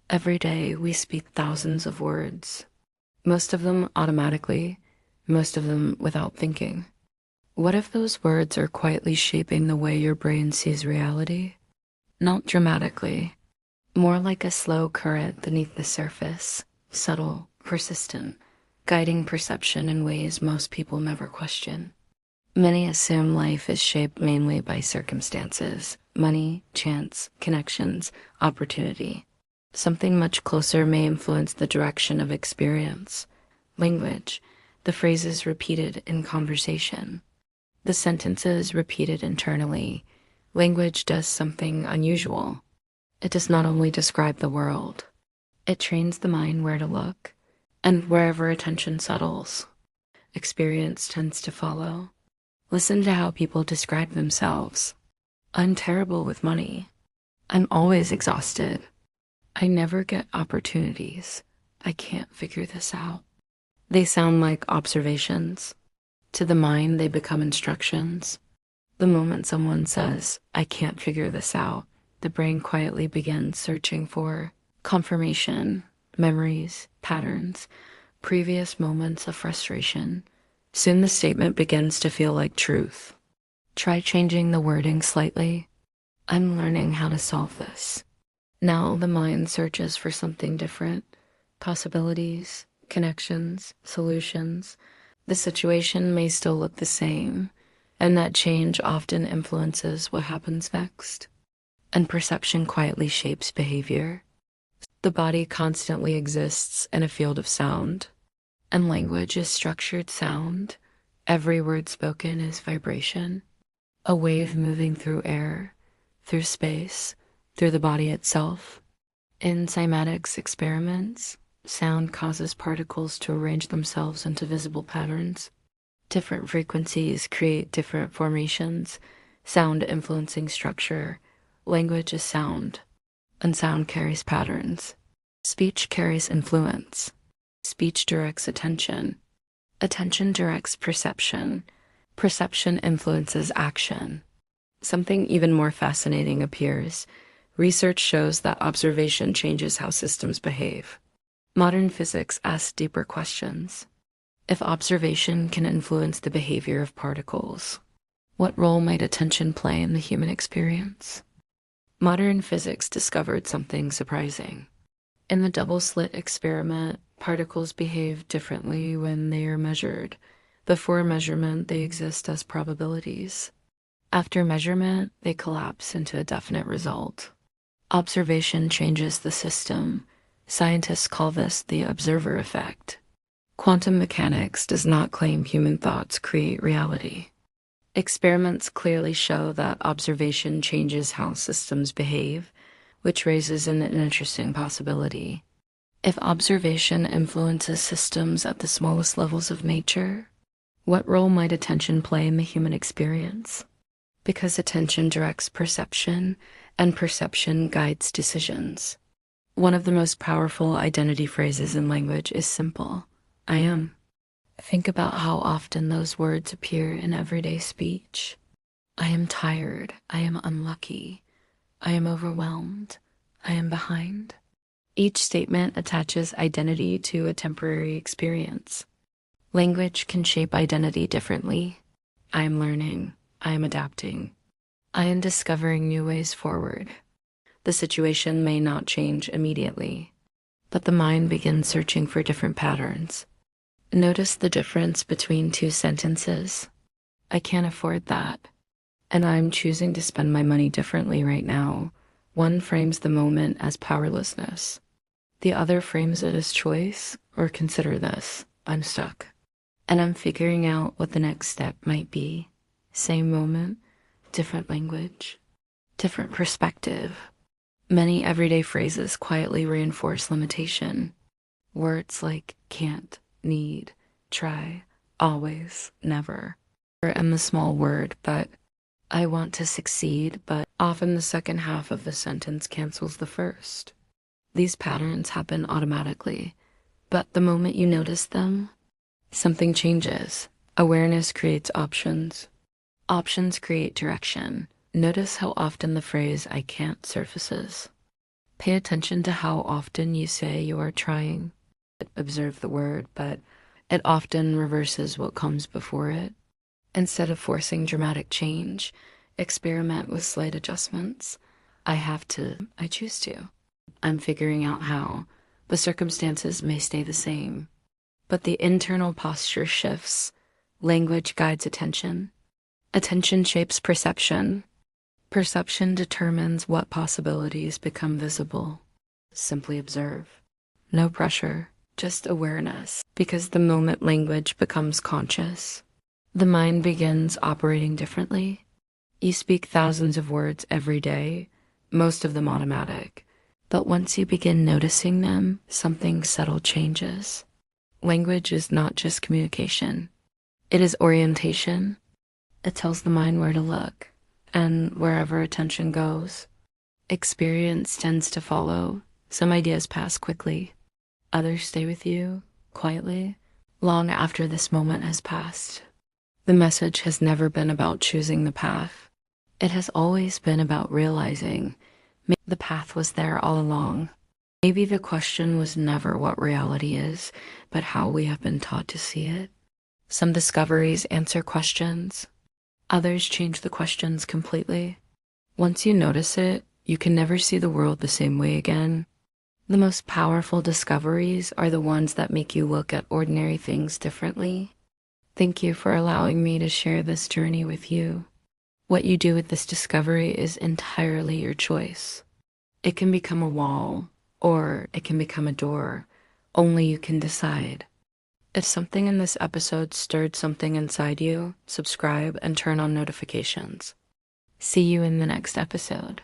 Every day we speak thousands of words, most of them automatically, most of them without thinking. What if those words are quietly shaping the way your brain sees reality? Not dramatically, more like a slow current beneath the surface, subtle, persistent, guiding perception in ways most people never question. Many assume life is shaped mainly by circumstances, money, chance, connections, opportunity. Something much closer may influence the direction of experience. Language, the phrases repeated in conversation, the sentences repeated internally. Language does something unusual. It does not only describe the world, it trains the mind where to look, and wherever attention settles, experience tends to follow. Listen to how people describe themselves. I'm terrible with money. I'm always exhausted. I never get opportunities. I can't figure this out. They sound like observations. To the mind, they become instructions. The moment someone says, I can't figure this out, the brain quietly begins searching for confirmation, memories, patterns, previous moments of frustration. Soon the statement begins to feel like truth. Try changing the wording slightly. I'm learning how to solve this. Now the mind searches for something different, possibilities, connections, solutions. The situation may still look the same, and that change often influences what happens next. And perception quietly shapes behavior. The body constantly exists in a field of sound, and language is structured sound. Every word spoken is vibration, a wave moving through air, through space, through the body itself. In cymatics experiments, sound causes particles to arrange themselves into visible patterns. Different frequencies create different formations, sound influencing structure. Language is sound, and sound carries patterns. Speech carries influence. Speech directs attention. Attention directs perception. Perception influences action. Something even more fascinating appears. Research shows that observation changes how systems behave. Modern physics asks deeper questions. If observation can influence the behavior of particles, what role might attention play in the human experience? Modern physics discovered something surprising. In the double-slit experiment, particles behave differently when they are measured. Before measurement, they exist as probabilities. After measurement, they collapse into a definite result. Observation changes the system. Scientists call this the observer effect. Quantum mechanics does not claim human thoughts create reality. Experiments clearly show that observation changes how systems behave, which raises an interesting possibility. If observation influences systems at the smallest levels of nature, what role might attention play in the human experience? Because attention directs perception, and perception guides decisions. One of the most powerful identity phrases in language is simple, I am. Think about how often those words appear in everyday speech. I am tired. I am unlucky. I am overwhelmed. I am behind. Each statement attaches identity to a temporary experience. Language can shape identity differently. I am learning. I am adapting. I am discovering new ways forward. The situation may not change immediately, but the mind begins searching for different patterns. Notice the difference between two sentences. I can't afford that, and I'm choosing to spend my money differently right now. One frames the moment as powerlessness. The other frames it as choice, or consider this, I'm stuck. And I'm figuring out what the next step might be. Same moment, different language, different perspective. Many everyday phrases quietly reinforce limitation. Words like can't, need, try, always, never, and the small word, but I want to succeed, but often the second half of the sentence cancels the first. These patterns happen automatically, but the moment you notice them, something changes. Awareness creates options. Options create direction. Notice how often the phrase I can't surfaces. Pay attention to how often you say you are trying. Observe the word, but it often reverses what comes before it. Instead of forcing dramatic change, experiment with slight adjustments. I have to, I choose to. I'm figuring out how. The circumstances may stay the same, but the internal posture shifts. Language guides attention. Attention shapes perception. Perception determines what possibilities become visible. Simply observe. No pressure, just awareness, because the moment language becomes conscious, the mind begins operating differently. You speak thousands of words every day, most of them automatic. But once you begin noticing them, something subtle changes. Language is not just communication. It is orientation. It tells the mind where to look, and wherever attention goes, experience tends to follow. Some ideas pass quickly. Others stay with you, quietly, long after this moment has passed. The message has never been about choosing the path. It has always been about realizing the path was there all along. Maybe the question was never what reality is, but how we have been taught to see it. Some discoveries answer questions. Others change the questions completely. Once you notice it, you can never see the world the same way again. The most powerful discoveries are the ones that make you look at ordinary things differently. Thank you for allowing me to share this journey with you. What you do with this discovery is entirely your choice. It can become a wall, or it can become a door. Only you can decide. If something in this episode stirred something inside you, subscribe and turn on notifications. See you in the next episode.